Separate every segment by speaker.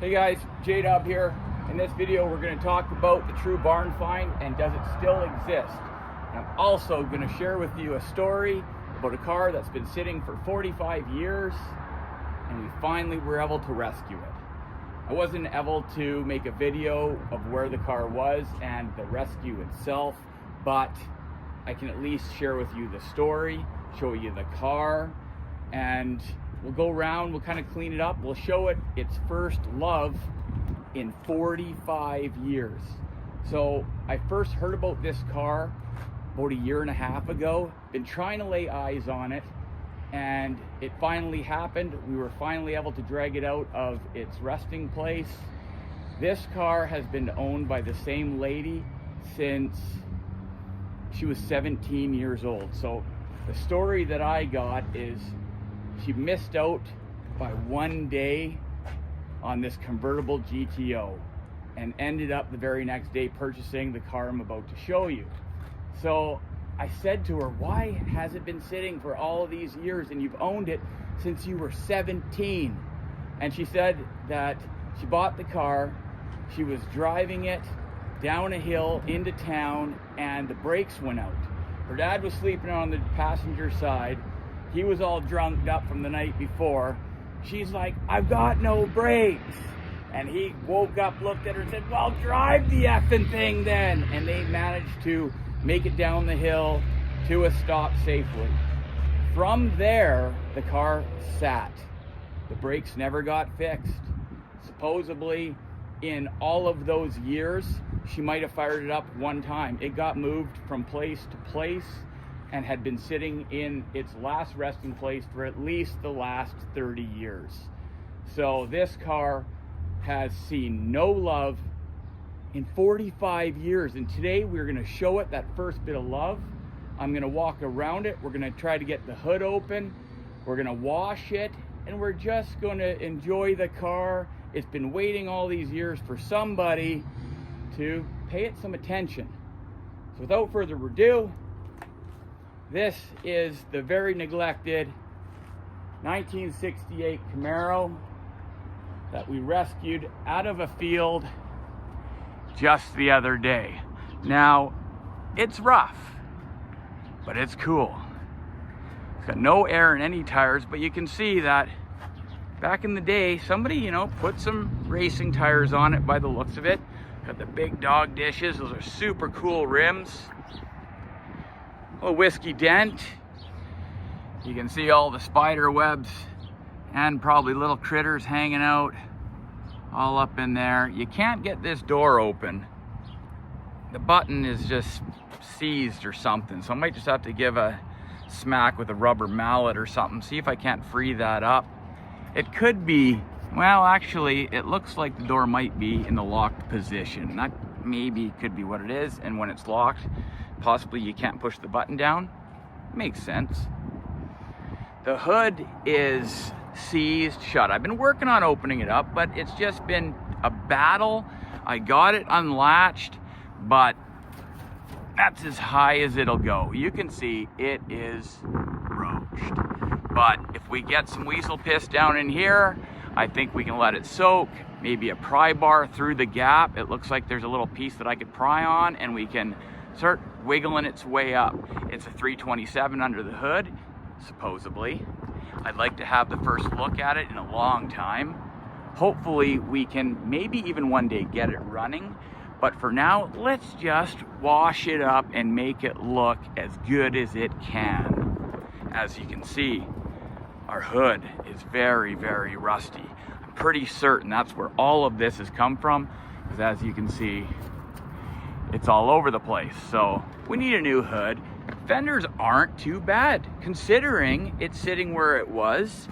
Speaker 1: Hey guys, J-Dub here. In this video we're going to talk about the true barn find and does it still exist. And I'm also going to share with you a story about a car that's been sitting for 45 years and we finally were able to rescue it. I wasn't able to make a video of where the car was and the rescue itself, but I can at least share with you the story, show you the car, and we'll go around, we'll kind of clean it up, we'll show it its first love in 45 years. So I first heard about this car about a year and a half ago, been trying to lay eyes on it, and it finally happened. We were finally able to drag it out of its resting place. This car has been owned by the same lady since she was 17 years old. So the story that I got is she missed out by one day on this convertible GTO and ended up the very next day purchasing the car I'm about to show you. So I said to her, why has it been sitting for all of these years and you've owned it since you were 17? And she said that she bought the car, she was driving it down a hill into town and the brakes went out. Her dad was sleeping on the passenger side. He was all drunked up from the night before. She's like, I've got no brakes. And he woke up, looked at her and said, well, drive the effing thing then. And they managed to make it down the hill to a stop safely. From there, the car sat. The brakes never got fixed. Supposedly, in all of those years, she might have fired it up one time. It got moved from place to place and had been sitting in its last resting place for at least the last 30 years. So this car has seen no love in 45 years. And today we're gonna show it that first bit of love. I'm gonna walk around it. We're gonna try to get the hood open. We're gonna wash it and we're just gonna enjoy the car. It's been waiting all these years for somebody to pay it some attention. So without further ado, this is the very neglected 1968 Camaro that we rescued out of a field just the other day. Now, it's rough, but it's cool. It's got no air in any tires, but you can see that back in the day, somebody, put some racing tires on it by the looks of it. Got the big dog dishes, those are super cool rims. A whiskey dent. You can see all the spider webs and probably little critters hanging out all up in there. You can't get this door open. The button is just seized or something, so I might just have to give a smack with a rubber mallet or something, see if I can't free that up. It could be, well, actually it looks like the door might be in the locked position. That maybe could be what it is, and when it's locked, possibly you can't push the button down. Makes sense. The hood is seized shut. I've been working on opening it up, but it's just been a battle. I got it unlatched, but that's as high as it'll go. You can see it is roached. But if we get some weasel piss down in here, I think we can let it soak. Maybe a pry bar through the gap. It looks like there's a little piece that I could pry on and we can start wiggling its way up. It's a 327 under the hood, supposedly. I'd like to have the first look at it in a long time. Hopefully we can maybe even one day get it running. But for now, let's just wash it up and make it look as good as it can. As you can see, our hood is very, very rusty. I'm pretty certain that's where all of this has come from, because as you can see, it's all over the place. So we need a new hood. Fenders aren't too bad considering it's sitting where it was.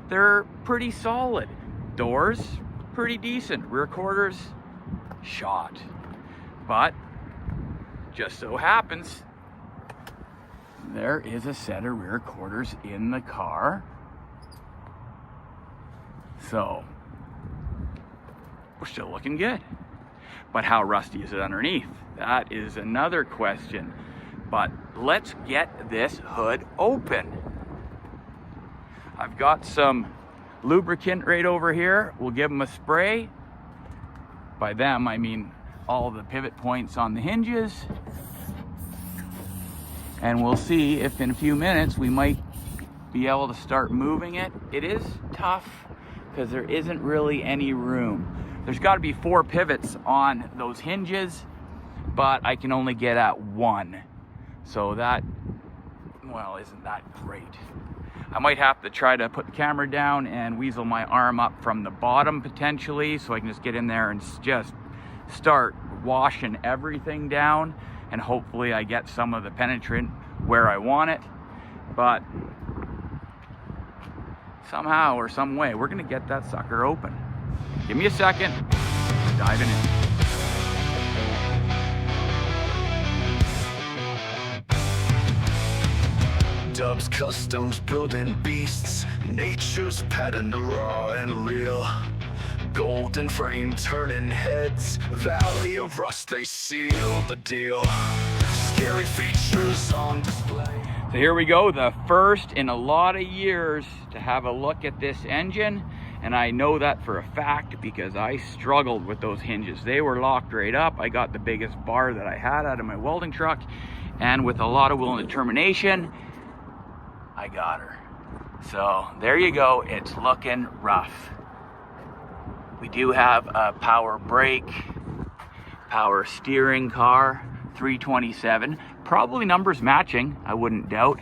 Speaker 1: They're pretty solid. Doors, pretty decent. Rear quarters, shot. But just so happens there is a set of rear quarters in the car. So we're still looking good. But how rusty is it underneath? That is another question. But let's get this hood open. I've got some lubricant right over here. We'll give them a spray. By them, I mean all the pivot points on the hinges. And we'll see if in a few minutes we might be able to start moving it. It is tough because there isn't really any room. There's got to be 4 pivots on those hinges, but I can only get at 1. So that, well, isn't that great. I might have to try to put the camera down and weasel my arm up from the bottom potentially, so I can just get in there and just start washing everything down, and hopefully I get some of the penetrant where I want it. But somehow or some way, we're gonna get that sucker open. Give me a second, diving in.
Speaker 2: Dubs Kustoms, building beasts, nature's pattern, raw and real. Golden frame turning heads, valley of rust, they seal the deal. Scary features on display.
Speaker 1: So here we go, the first in a lot of years to have a look at this engine. And I know that for a fact because I struggled with those hinges. They were locked right up. I got the biggest bar that I had out of my welding truck, and with a lot of will and determination, I got her. So there you go, it's looking rough. We do have a power brake, power steering car, 327. Probably numbers matching, I wouldn't doubt.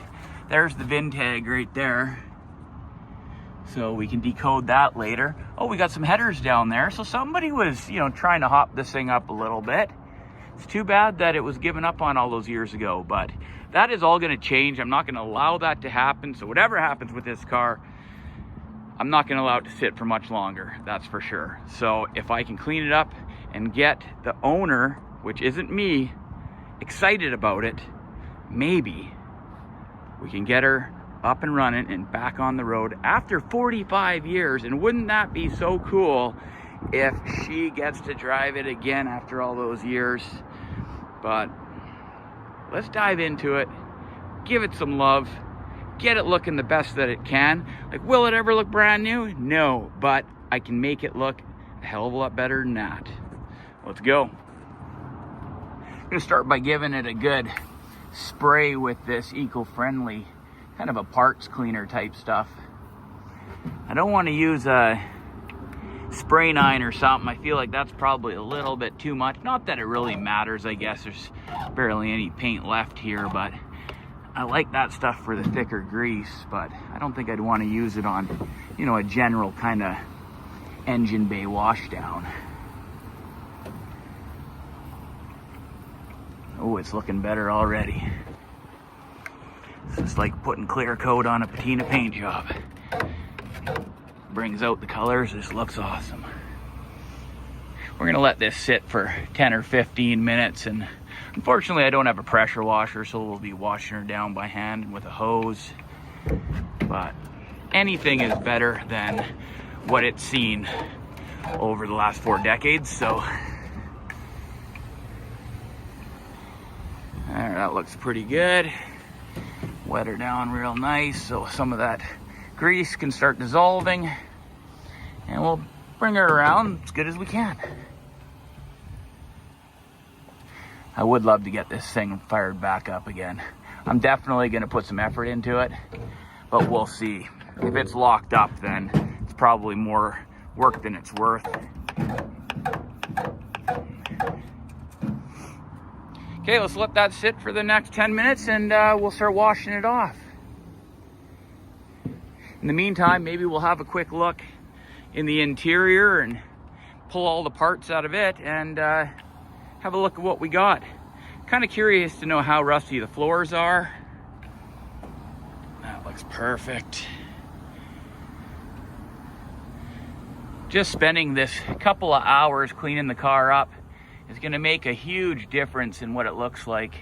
Speaker 1: There's the VIN tag right there. So we can decode that later. Oh, we got some headers down there. So somebody was, trying to hop this thing up a little bit. It's too bad that it was given up on all those years ago, but that is all gonna change. I'm not gonna allow that to happen. So whatever happens with this car, I'm not gonna allow it to sit for much longer, that's for sure. So if I can clean it up and get the owner, which isn't me, excited about it, maybe we can get her up and running and back on the road after 45 years. And wouldn't that be so cool if she gets to drive it again after all those years? But let's dive into it, give it some love, get it looking the best that it can. Like, will it ever look brand new? No, but I can make it look a hell of a lot better than that. Let's go. I'm gonna start by giving it a good spray with this eco-friendly, kind of a parts cleaner type stuff. I don't want to use a spray 9 or something. I feel like that's probably a little bit too much. Not that it really matters, I guess. There's barely any paint left here, but I like that stuff for the thicker grease, but I don't think I'd want to use it on, a general kind of engine bay washdown. Oh, it's looking better already. It's like putting clear coat on a patina paint job. Brings out the colors. This looks awesome. We're gonna let this sit for 10 or 15 minutes, and unfortunately I don't have a pressure washer, so we'll be washing her down by hand with a hose. But anything is better than what it's seen over the last 4 decades, so there, that looks pretty good. Wet her down real nice so some of that grease can start dissolving, and we'll bring her around as good as we can. I would love to get this thing fired back up again. I'm definitely going to put some effort into it, but we'll see. If it's locked up, then it's probably more work than it's worth. Okay, let's let that sit for the next 10 minutes and we'll start washing it off. In the meantime, maybe we'll have a quick look in the interior and pull all the parts out of it and have a look at what we got. Kind of curious to know how rusty the floors are. That looks perfect. Just spending this couple of hours cleaning the car up is going to make a huge difference in what it looks like.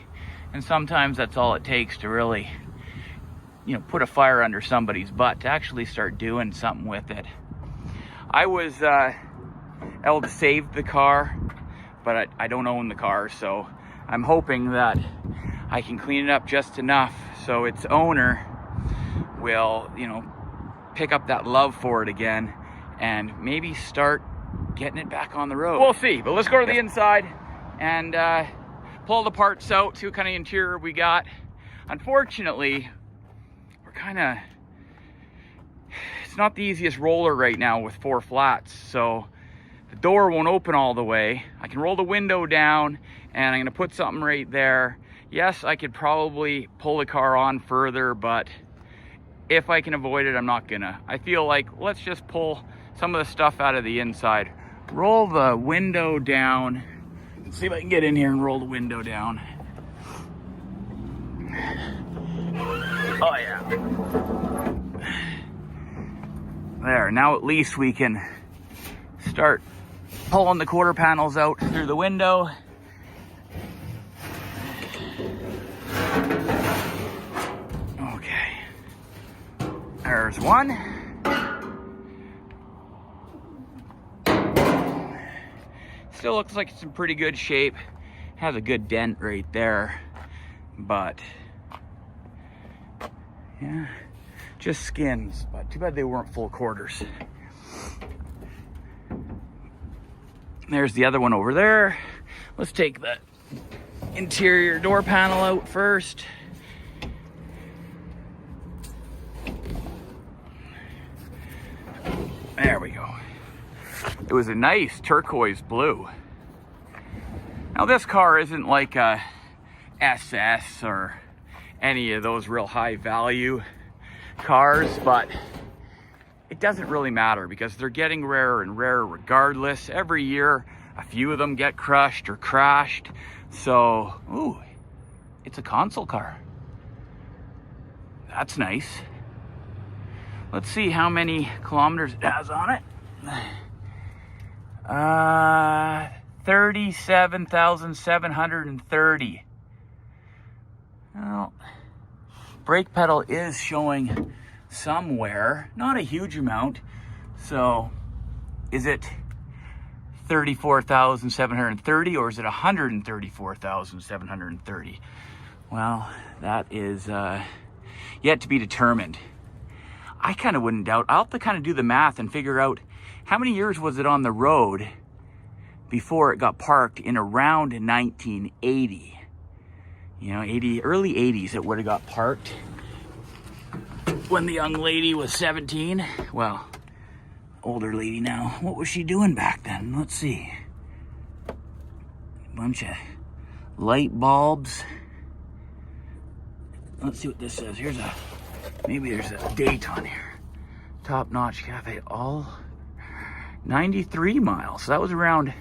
Speaker 1: And sometimes that's all it takes to really, put a fire under somebody's butt, to actually start doing something with it. I was able to save the car, but I don't own the car, so I'm hoping that I can clean it up just enough so its owner will, pick up that love for it again and maybe start getting it back on the road. We'll see, but let's go to the inside and pull the parts out, see what kind of interior we got. Unfortunately, it's not the easiest roller right now with 4 flats, so the door won't open all the way. I can roll the window down and I'm gonna put something right there. Yes, I could probably pull the car on further, but if I can avoid it, I'm not gonna. I feel like let's just pull some of the stuff out of the inside. Roll the window down. Let's see if I can get in here and roll the window down. Oh yeah. There, now at least we can start pulling the quarter panels out through the window. Okay. There's one. Still looks like it's in pretty good shape. Has a good dent right there, but yeah, just skins, but too bad they weren't full quarters. There's the other one over there. Let's take the interior door panel out first. There we go. It was a nice turquoise blue. Now this car isn't like a SS or any of those real high value cars, but it doesn't really matter because they're getting rarer and rarer regardless. Every year, a few of them get crushed or crashed. So, ooh, it's a console car. That's nice. Let's see how many kilometers it has on it. 37,730. Well, brake pedal is showing somewhere, not a huge amount. So is it 34,730 or is it 134,730? Well, that is yet to be determined. I kind of wouldn't doubt. I'll have to kind of do the math and figure out how many years was it on the road before it got parked in around 1980. You know, early 80s it would have got parked when the young lady was 17. Well, older lady now. What was she doing back then? Let's see. A bunch of light bulbs. Let's see what this says. Maybe there's a date on here. Top Notch Cafe, all 93 miles. So that was around,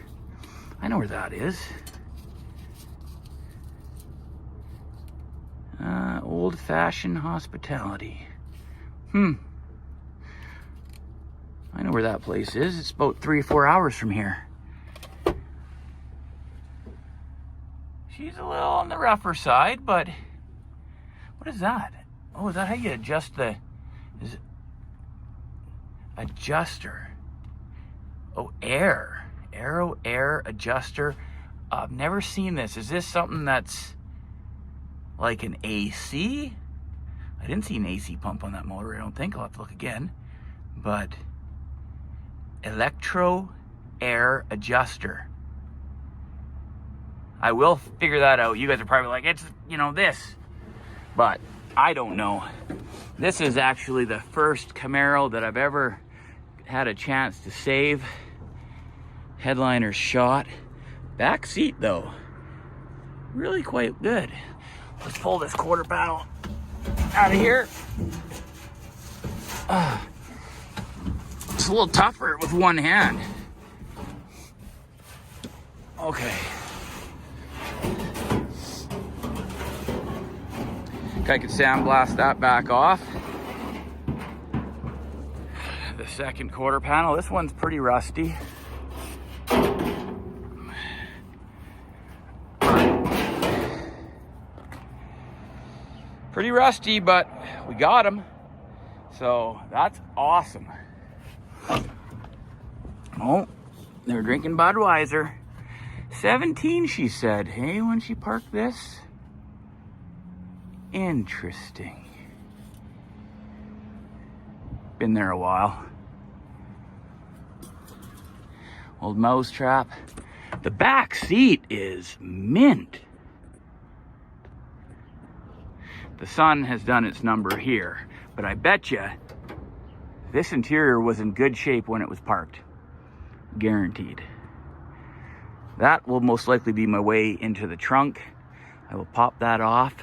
Speaker 1: I know where that is. Old-fashioned hospitality. I know where that place is. It's about 3 or 4 hours from here. She's a little on the rougher side, but what is that? Oh, is that how you adjust the... Is it adjuster? Oh, air. Aero air adjuster. I've never seen this. Is this something that's like an AC? I didn't see an AC pump on that motor, I don't think. I'll have to look again. But electro air adjuster. I will figure that out. You guys are probably like, it's, you know, this. But I don't know. This is actually the first Camaro that I've ever had a chance to save. Headliner shot. Back seat though, really quite good. Let's pull this quarter panel out of here. It's a little tougher with one hand. Okay. I could sandblast that back off. The second quarter panel, this one's pretty rusty. Pretty rusty, but we got them. So that's awesome. Oh, they were drinking Budweiser. 17, she said. Hey, when she parked this? Interesting. Been there a while. Old mousetrap. The back seat is mint. The sun has done its number here, but I bet you this interior was in good shape when it was parked. Guaranteed. That will most likely be my way into the trunk. I will pop that off.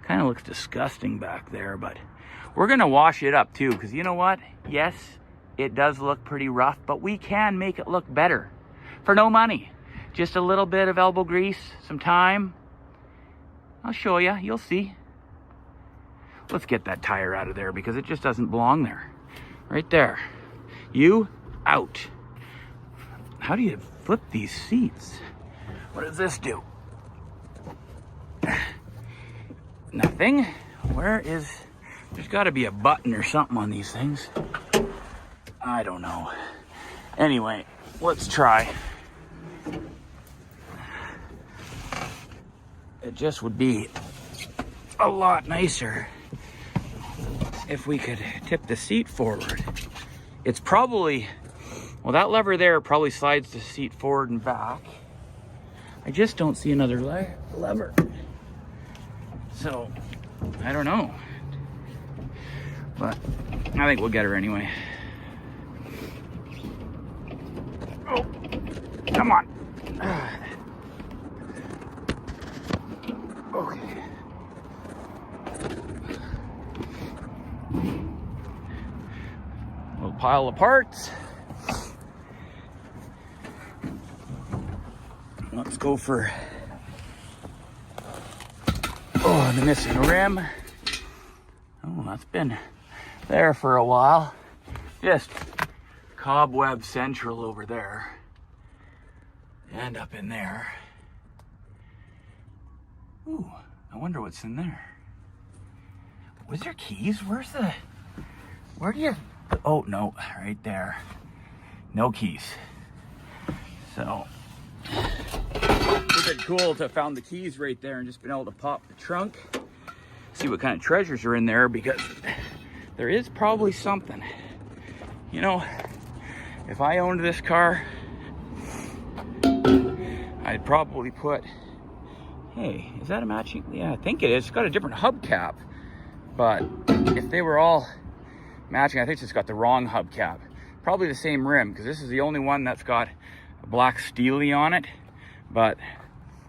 Speaker 1: Kind of looks disgusting back there, but we're gonna wash it up too, because you know what? Yes, it does look pretty rough, but we can make it look better for no money. Just a little bit of elbow grease, some time. I'll show you, you'll see. Let's get that tire out of there because it just doesn't belong there. Right there. You out. How do you flip these seats? What does this do? Nothing. Where is... There's got to be a button or something on these things. I don't know. Anyway, let's try. It just would be a lot nicer if we could tip the seat forward. It's probably, well, that lever there probably slides the seat forward and back. I just don't see another lever. So, I don't know. But I think we'll get her anyway. Oh, come on. Okay. Little pile of parts. Let's go for, oh, the missing rim. Oh, that's been there for a while. Just cobweb central over there. And up in there. Ooh, I wonder what's in there. Was there keys? Where do you, oh no, right there. No keys. So, would have been cool to have found the keys right there and just been able to pop the trunk. See what kind of treasures are in there, because there is probably something. You know, if I owned this car, I'd probably put, hey, is that a matching? Yeah, I think it is. It's got a different hubcap. But if they were all matching, I think it's just got the wrong hubcap. Probably the same rim, because this is the only one that's got a black steely on it. But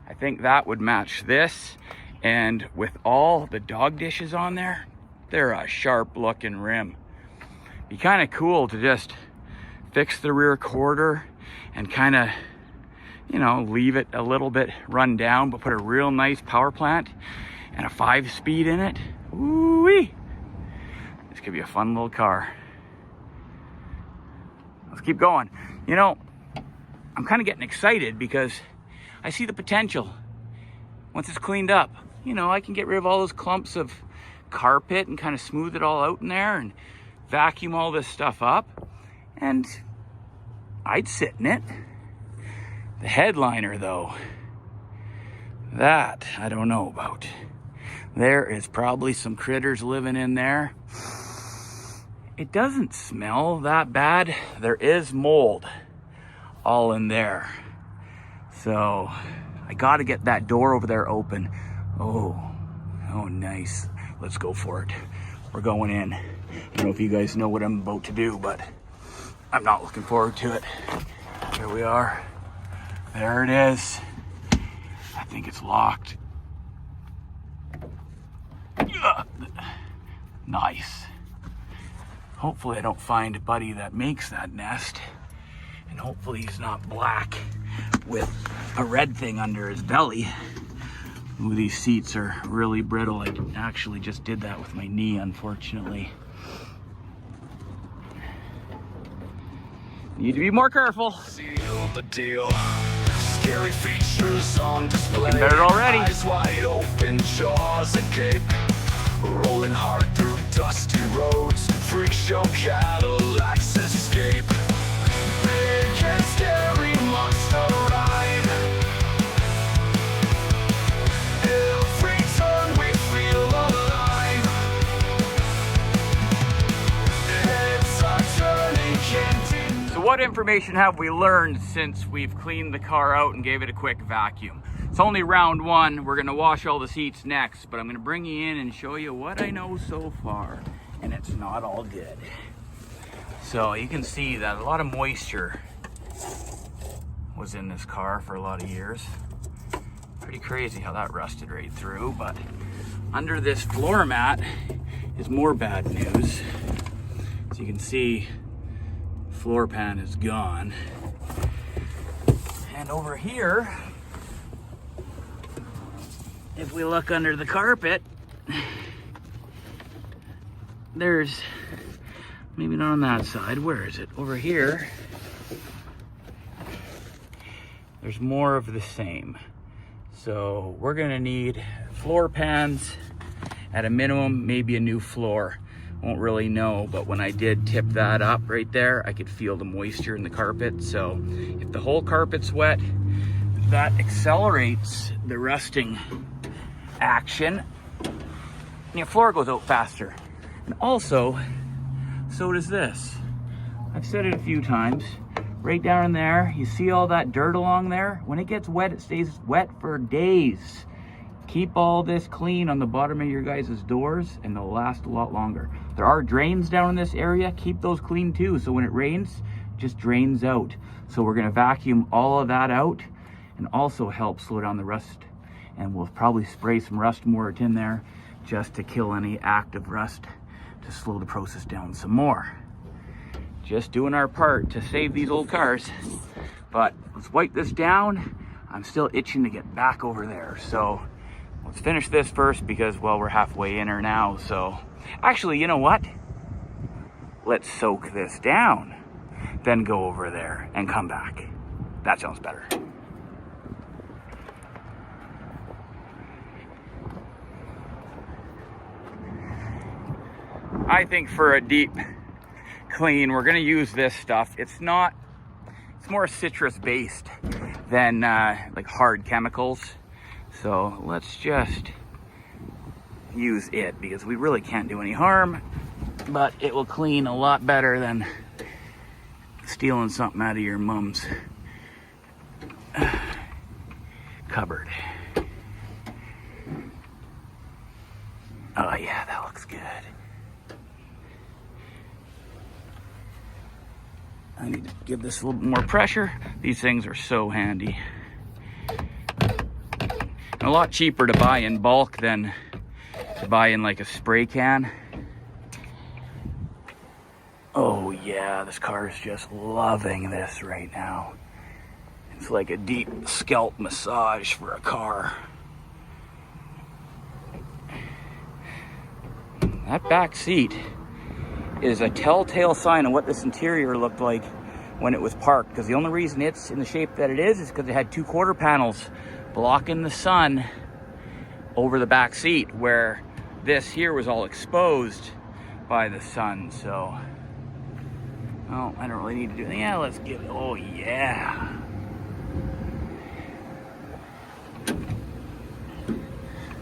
Speaker 1: I think that would match this. And with all the dog dishes on there, they're a sharp looking rim. Be kind of cool to just fix the rear quarter and kind of, you know, leave it a little bit run down, but put a real nice power plant and a 5-speed in it. Ooh-wee! This could be a fun little car. Let's keep going. You know, I'm kind of getting excited because I see the potential. Once it's cleaned up, you know, I can get rid of all those clumps of carpet and kind of smooth it all out in there and vacuum all this stuff up. And I'd sit in it. The headliner, though, that I don't know about. There is probably some critters living in there. It doesn't smell that bad. There is mold all in there. So I got to get that door over there open. Oh, nice. Let's go for it. We're going in. I don't know if you guys know what I'm about to do, but I'm not looking forward to it. Here we are. There it is. I think it's locked. Nice. Hopefully I don't find a buddy that makes that nest. And hopefully he's not black with a red thing under his belly. Ooh, these seats are really brittle. I actually just did that with my knee, unfortunately. Need to be more careful.
Speaker 2: Seal the deal. Scary features on display.
Speaker 1: Looking better already.
Speaker 2: Eyes wide open, jaws agape. Rolling hard through dusty roads. Freak show Cadillacs escape. Big and scary monster ride. Every turn we feel alive.
Speaker 1: what information have we learned since we've cleaned the car out and gave it a quick vacuum? It's only round one. We're gonna wash all the seats next, but I'm gonna bring you in and show you what I know so far, and it's not all good. So you can see that a lot of moisture was in this car for a lot of years. Pretty crazy how that rusted right through, but under this floor mat is more bad news. So you can see floor pan is gone. And over here, if we look under the carpet, there's, maybe not on that side, where is it? Over here, there's more of the same. So we're gonna need floor pans at a minimum, maybe a new floor. Won't really know, but when I did tip that up right there, I could feel the moisture in the carpet. So if the whole carpet's wet, that accelerates the rusting action and your floor goes out faster. And also, so does this. I've said it a few times, right down in there, you see all that dirt along there? When it gets wet, it stays wet for days. Keep all this clean on the bottom of your guys' doors and they'll last a lot longer. There are drains down in this area, keep those clean too, so when it rains, it just drains out. So we're gonna vacuum all of that out and also help slow down the rust. And we'll probably spray some rust mort in there just to kill any active rust to slow the process down some more. Just doing our part to save these old cars. But let's wipe this down. I'm still itching to get back over there. So let's finish this first because, well, we're halfway in her now. So actually, you know what? Let's soak this down, then go over there and come back. That sounds better. I think for a deep clean, we're gonna use this stuff. It's more citrus based than like hard chemicals. So let's just use it because we really can't do any harm, but it will clean a lot better than stealing something out of your mom's cupboard. Oh yeah, that looks good. I need to give this a little bit more pressure. These things are so handy. And a lot cheaper to buy in bulk than to buy in like a spray can. Oh yeah, this car is just loving this right now. It's like a deep scalp massage for a car. That back seat is a telltale sign of what this interior looked like when it was parked, because the only reason it's in the shape that it is because it had two quarter panels blocking the sun over the back seat, where this here was all exposed by the sun. So, oh, I don't really need to do that. Yeah, let's give it, oh yeah.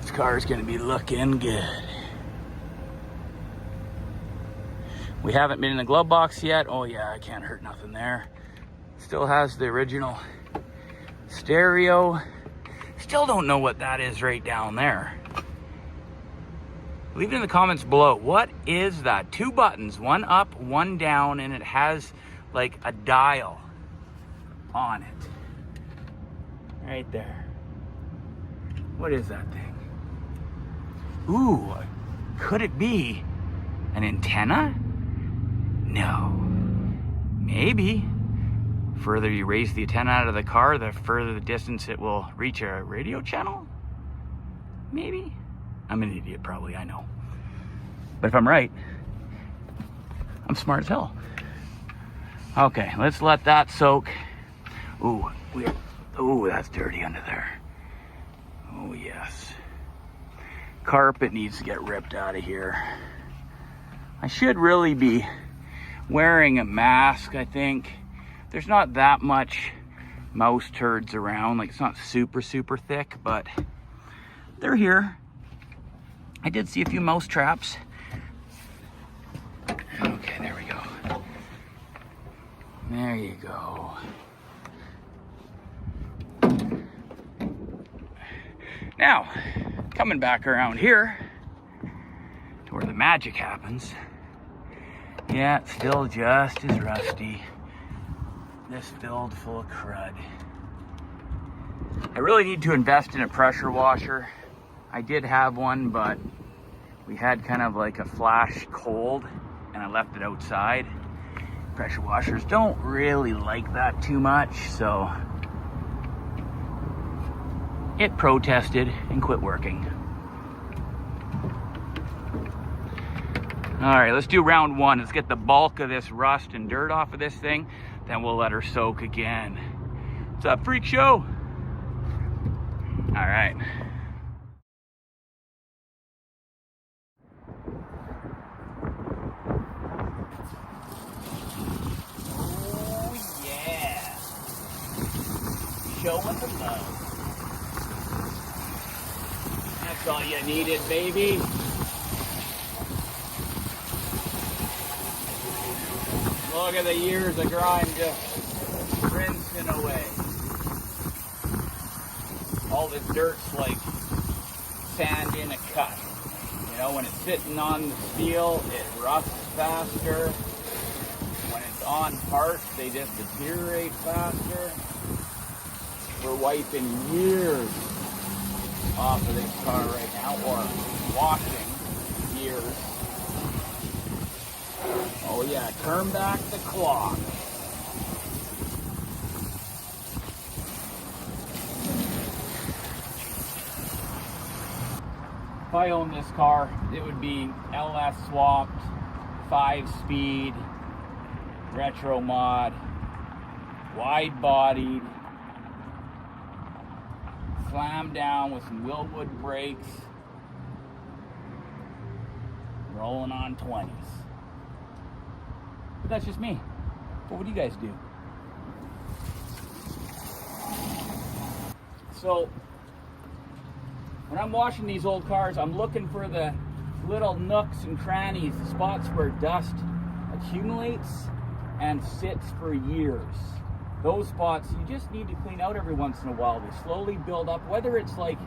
Speaker 1: This car is gonna be looking good. We haven't been in the glove box yet. Oh yeah, I can't hurt nothing there. Still has the original stereo. Still don't know what that is right down there. Leave it in the comments below. What is that? Two buttons, one up, one down, and it has like a dial on it. Right there. What is that thing? Ooh, could it be an antenna? No. Maybe. Further you raise the antenna out of the car, the further the distance it will reach a radio channel? Maybe. I'm an idiot, probably, I know. But if I'm right, I'm smart as hell. Okay, let's let that soak. Ooh, that's dirty under there. Oh, yes. Carpet needs to get ripped out of here. I should really be wearing a mask, I think. There's not that much mouse turds around. Like, it's not super, super thick, but they're here. I did see a few mouse traps. Okay, there we go. There you go. Now, coming back around here to where the magic happens. Yeah, it's still just as rusty. This filled full of crud. I really need to invest in a pressure washer. I did have one, but we had kind of like a flash cold and I left it outside. Pressure washers don't really like that too much, so it protested and quit working. All right, let's do round one. Let's get the bulk of this rust and dirt off of this thing, then we'll let her soak again. What's up, freak show? All right. Oh yeah. Showing the love. That's all you needed, baby. Look at the years of grime just rinsing away. All this dirt's like sand in a cut. You know, when it's sitting on the steel, it rusts faster. When it's on parts, they just deteriorate faster. We're wiping years off of this car right now, or washing years. Oh yeah, turn back the clock. If I owned this car, it would be LS swapped, 5-speed, retro mod, wide bodied, slammed down with some Willwood brakes, rolling on 20s. But that's just me. What would you guys do? So, when I'm washing these old cars, I'm looking for the little nooks and crannies, the spots where dust accumulates and sits for years. Those spots you just need to clean out every once in a while. They slowly build up, whether it's like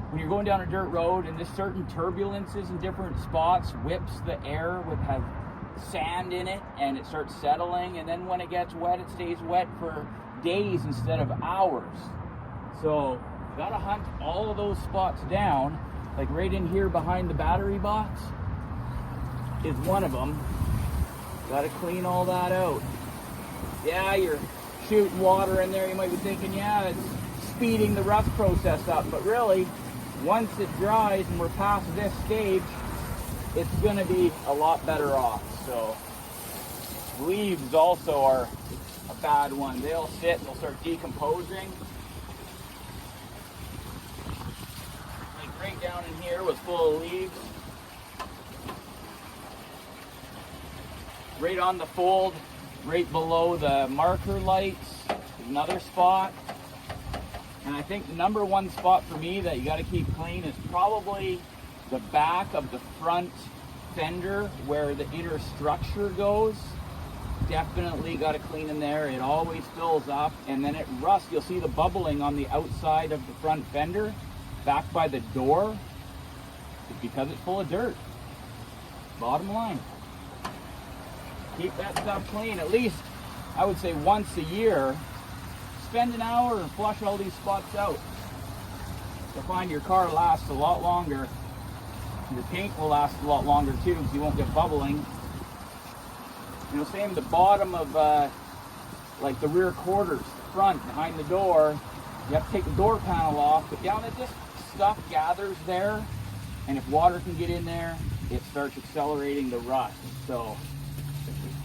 Speaker 1: when you're going down a dirt road and there's certain turbulences in different spots, whips the air with have sand in it and it starts settling, and then when it gets wet, it stays wet for days instead of hours. So you gotta hunt all of those spots down. Like right in here behind the battery box is one of them. Gotta clean all that out. Yeah, you're shooting water in there. You might be thinking, yeah, it's speeding the rust process up, but really, once it dries and we're past this stage, it's gonna be a lot better off. So leaves also are a bad one. They'll sit and they'll start decomposing. Like right down in here was full of leaves. Right on the fold, right below the marker lights, is another spot. And I think the number one spot for me that you gotta keep clean is probably the back of the front fender where the inner structure goes. Definitely got to clean in there. It always fills up and then it rusts. You'll see the bubbling on the outside of the front fender back by the door. It's because it's full of dirt. Bottom line. Keep that stuff clean. At least, I would say once a year, spend an hour and flush all these spots out. You'll find your car lasts a lot longer. Your paint will last a lot longer too, because you won't get bubbling. You know, same the bottom of like the rear quarters, front, behind the door. You have to take the door panel off, but down it just stuff gathers there, and if water can get in there, it starts accelerating the rust. So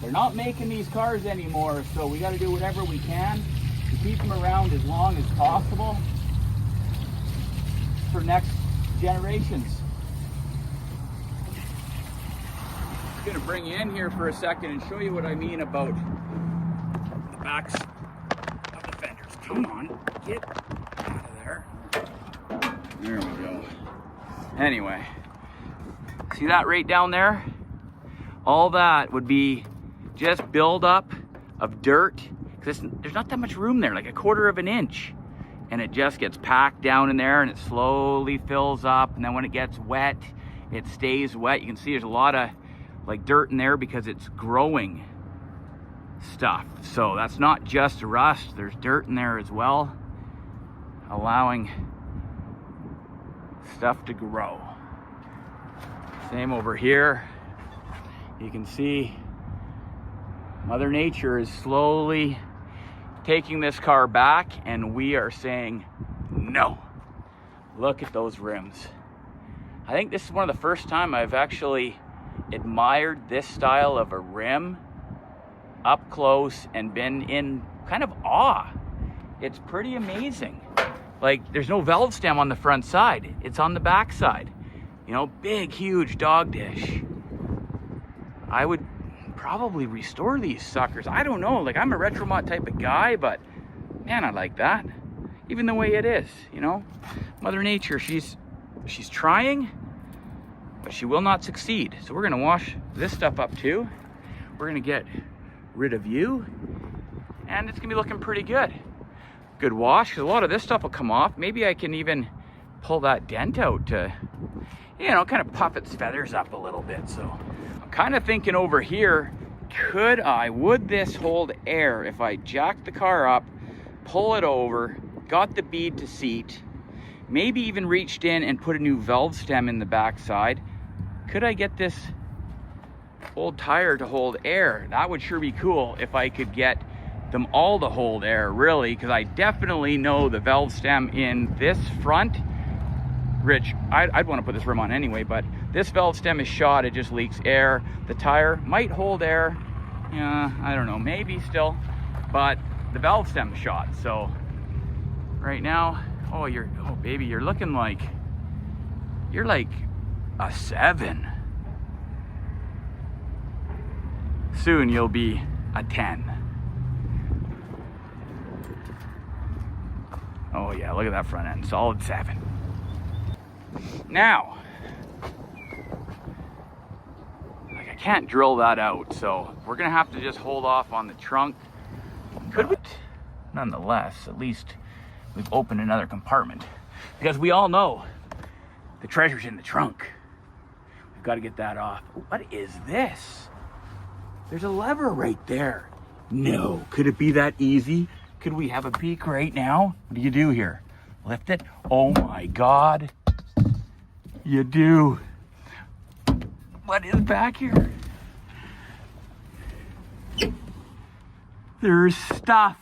Speaker 1: they're not making these cars anymore, so we got to do whatever we can to keep them around as long as possible for next generations. I'm going to bring you in here for a second and show you what I mean about the backs of the fenders. Come on, get out of there. There we go. Anyway, see that right down there? All that would be just build up of dirt. Because there's not that much room there, like 1/4 of an inch. And it just gets packed down in there and it slowly fills up. And then when it gets wet, it stays wet. You can see there's a lot of like dirt in there because it's growing stuff. So that's not just rust, there's dirt in there as well, allowing stuff to grow. Same over here. You can see Mother Nature is slowly taking this car back, and we are saying no. Look at those rims. I think this is one of the first time I've actually admired this style of a rim up close and been in kind of awe. It's pretty amazing. Like, there's no valve stem on the front side, it's on the back side. You know, big, huge dog dish. I would probably restore these suckers. I don't know, like, I'm a retro mod type of guy, but man, I like that. Even the way it is, you know. Mother Nature, she's trying, but she will not succeed. So we're gonna wash this stuff up too. We're gonna get rid of you, and it's gonna be looking pretty good. Good wash, because a lot of this stuff will come off. Maybe I can even pull that dent out to, you know, kind of puff its feathers up a little bit. So I'm kind of thinking over here, would this hold air if I jacked the car up, pull it over, got the bead to seat, maybe even reached in and put a new valve stem in the backside? Could I get this old tire to hold air? That would sure be cool if I could get them all to hold air, really, because I definitely know the valve stem in this front, Rich, I'd want to put this rim on anyway, but this valve stem is shot, it just leaks air. The tire might hold air, yeah, I don't know, maybe still, but the valve stem is shot. So right now, oh baby, you're looking like, you're like a 7. Soon you'll be a 10. Oh yeah, look at that front end, solid 7. Now, like, I can't drill that out, so we're gonna have to just hold off on the trunk. Could we? Nonetheless, at least we've opened another compartment, because we all know the treasure's in the trunk. We've got to get that off. What is this? There's a lever right there. No, could it be that easy? Could we have a peek right now? What do you do here? Lift it? Oh my God. You do. What is back here? There's stuff.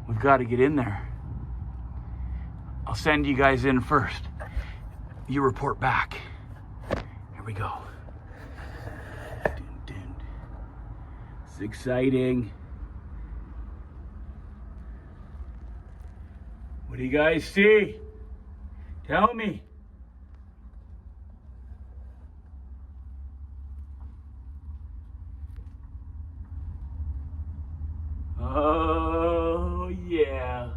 Speaker 1: We've got to get in there. I'll send you guys in first. You report back. Here we go. Dun, dun. It's exciting. What do you guys see? Tell me. Oh, yeah.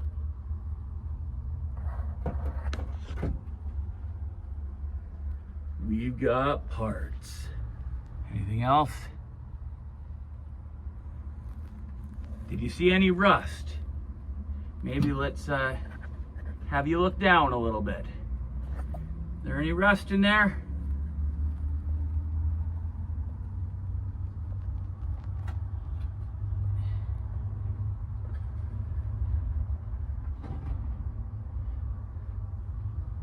Speaker 1: We've got parts. Anything else? Did you see any rust? Maybe let's have you look down a little bit. Is there any rust in there?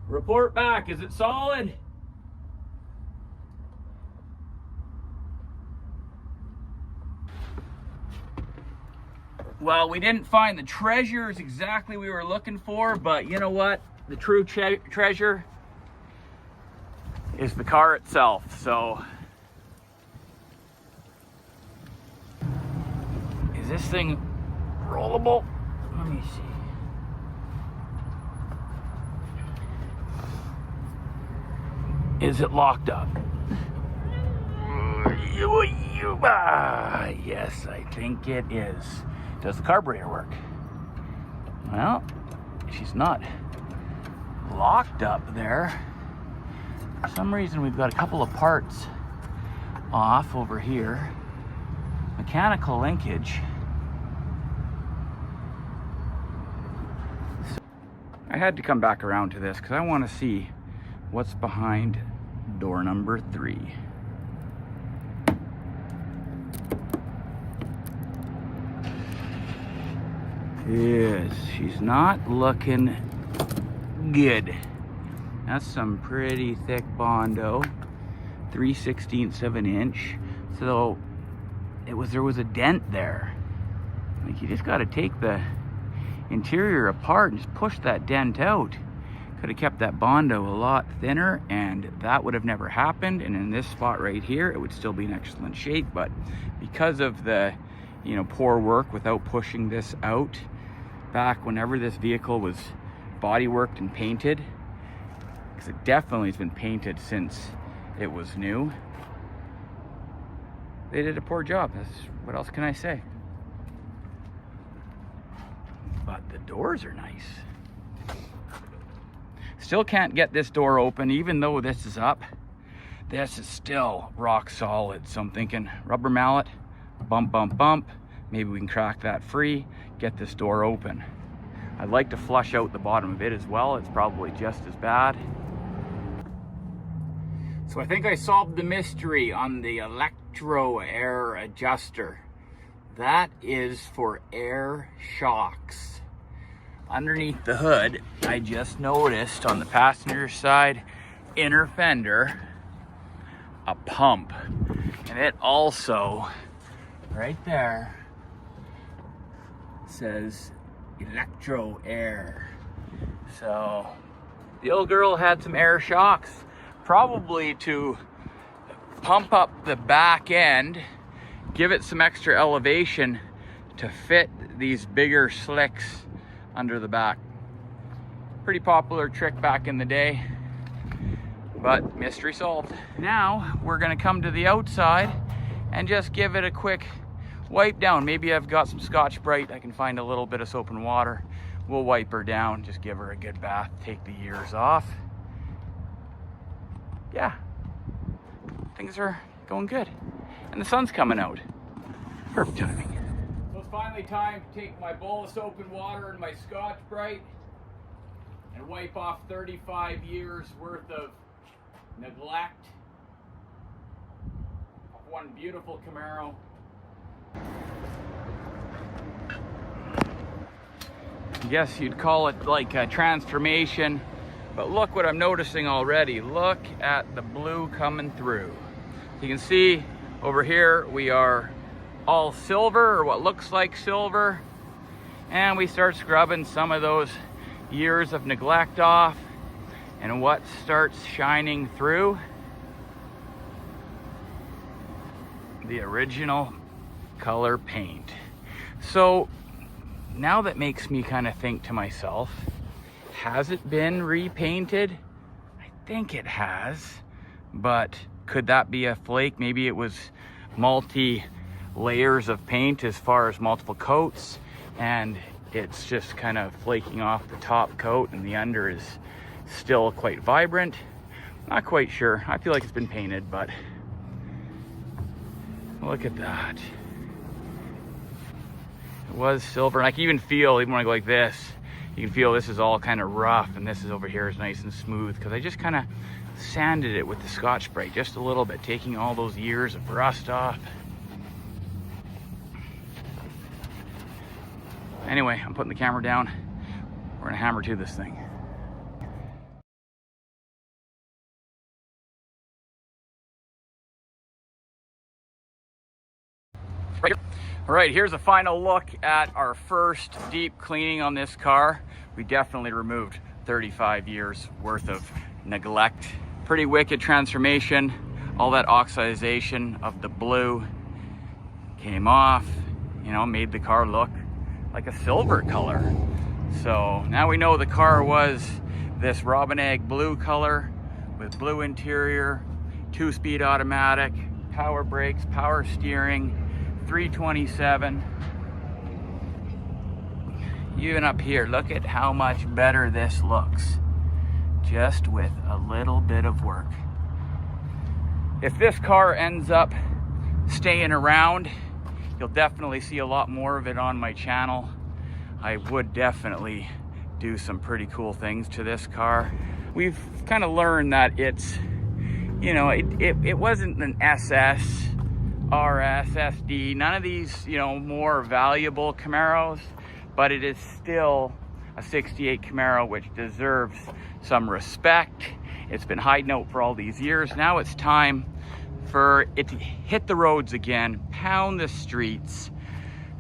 Speaker 1: Report back, is it solid? Well, we didn't find the treasures exactly we were looking for, but you know what? The true treasure is the car itself. So, is this thing rollable? Let me see. Is it locked up? Yes, I think it is. Does the carburetor work? Well, she's not locked up there. For some reason, we've got a couple of parts off over here. mechanical linkage. So I had to come back around to this because I want to see what's behind door number 3. Yes, she's not looking good. That's some pretty thick Bondo, 3/16 of an inch. So there was a dent there. Like, you just got to take the interior apart and just push that dent out. Could have kept that Bondo a lot thinner, and that would have never happened. And in this spot right here, it would still be in excellent shape. But because of the, you know, poor work without pushing this out, back whenever this vehicle was body worked and painted, because it definitely has been painted since it was new, they did a poor job. What else can I say? But the doors are nice. Still can't get this door open, even though this is up. This is still rock solid. So I'm thinking rubber mallet, bump, bump, bump. Maybe we can crack that free, get this door open. I'd like to flush out the bottom of it as well. It's probably just as bad. So I think I solved the mystery on the electro air adjuster. That is for air shocks. Underneath the hood, I just noticed on the passenger side inner fender, a pump. And it also, right there, says electro air. So the old girl had some air shocks, probably to pump up the back end, give it some extra elevation to fit these bigger slicks under the back. Pretty popular trick back in the day, but mystery solved. Now we're gonna come to the outside and just give it a quick wipe down. Maybe I've got some Scotch-Brite. I can find a little bit of soap and water. We'll wipe her down, just give her a good bath, take the years off. Yeah, things are going good. And the sun's coming out. Perfect timing. So it's finally time to take my bowl of soap and water and my Scotch-Brite and wipe off 35 years worth of neglect of one beautiful Camaro. I guess you'd call it like a transformation, but look what I'm noticing already. Look at the blue coming through. You can see over here we are all silver, or what looks like silver, and we start scrubbing some of those years of neglect off, and what starts shining through? The original color paint. So now that makes me kind of think to myself, has it been repainted? I think it has, but could that be a flake? Maybe it was multi layers of paint as far as multiple coats, and it's just kind of flaking off the top coat and the under is still quite vibrant. Not quite sure. I feel like it's been painted, but look at that. It was silver, and I can even feel, even when I go like this, you can feel this is all kind of rough and this is over here is nice and smooth, because I just kind of sanded it with the Scotch-Brite just a little bit, taking all those years of rust off. Anyway, I'm putting the camera down. We're gonna hammer to this thing. Right here. All right, here's a final look at our first deep cleaning on this car. We definitely removed 35 years worth of neglect. Pretty wicked transformation. All that oxidization of the blue came off, you know, made the car look like a silver color. So now we know the car was this robin egg blue color with blue interior, 2-speed automatic, power brakes, power steering, 327. Even up here, look at how much better this looks, just with a little bit of work. If this car ends up staying around You'll definitely see a lot more of it on my channel. I would definitely do some pretty cool things to this car. We've kind of learned that it's, you know, it wasn't an SS, RS, SD, none of these, you know, more valuable Camaros, but it is still a 68 Camaro, which deserves some respect. It's been hiding out for all these years. Now it's time for it to hit the roads again, pound the streets.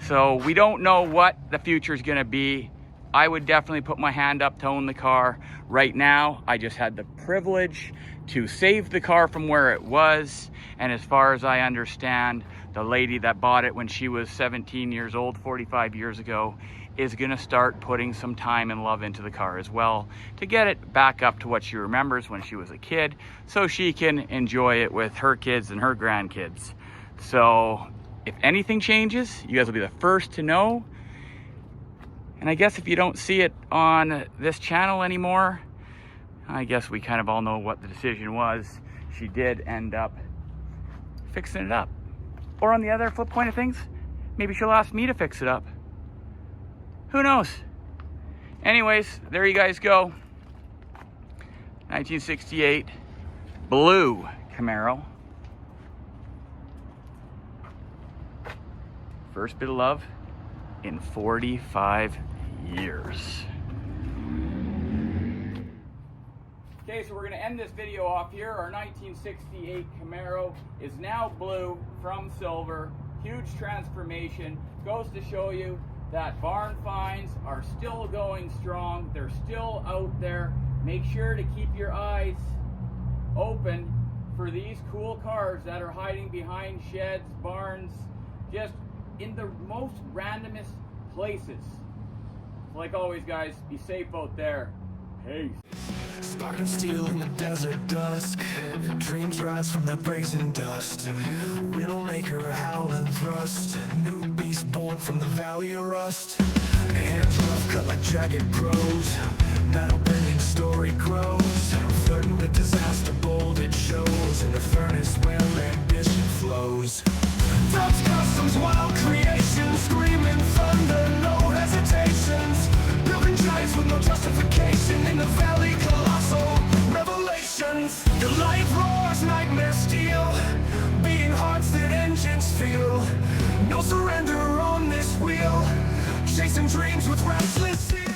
Speaker 1: So we don't know what the future is gonna be. I would definitely put my hand up to own the car. Right now, I just had the privilege to save the car from where it was. And as far as I understand, the lady that bought it when she was 17 years old, 45 years ago, is gonna start putting some time and love into the car as well to get it back up to what she remembers when she was a kid, so she can enjoy it with her kids and her grandkids. So if anything changes, you guys will be the first to know. And I guess if you don't see it on this channel anymore, I guess we kind of all know what the decision was. She did end up fixing it up. Or on the other flip point of things, maybe she'll ask me to fix it up. Who knows? Anyways, there you guys go. 1968 blue Camaro. First bit of love in 45 years. Okay, so we're gonna end this video off here. Our 1968 Camaro is now blue from silver. Huge transformation. Goes to show you that barn finds are still going strong. They're still out there. Make sure to keep your eyes open for these cool cars that are hiding behind sheds, barns, just in the most randomest places. Like always, guys, be safe out there. Peace.
Speaker 2: Sparking steel in the desert dusk. Dreams rise from the brazen dust. Widowmaker, howling thrust. New beast born from the valley of rust. Hands rough, cut like jagged crows. Metal bending story grows. Flirting with disaster, bold it shows. In the furnace where ambition flows. Dubs Kustoms, wild creation. Screaming thunder, no hesitations. Building giants with no justification. In the valley, colossal revelations. The light roars, nightmare steel. Beating hearts that engines feel. No surrender on this wheel. Chasing dreams with restless zeal.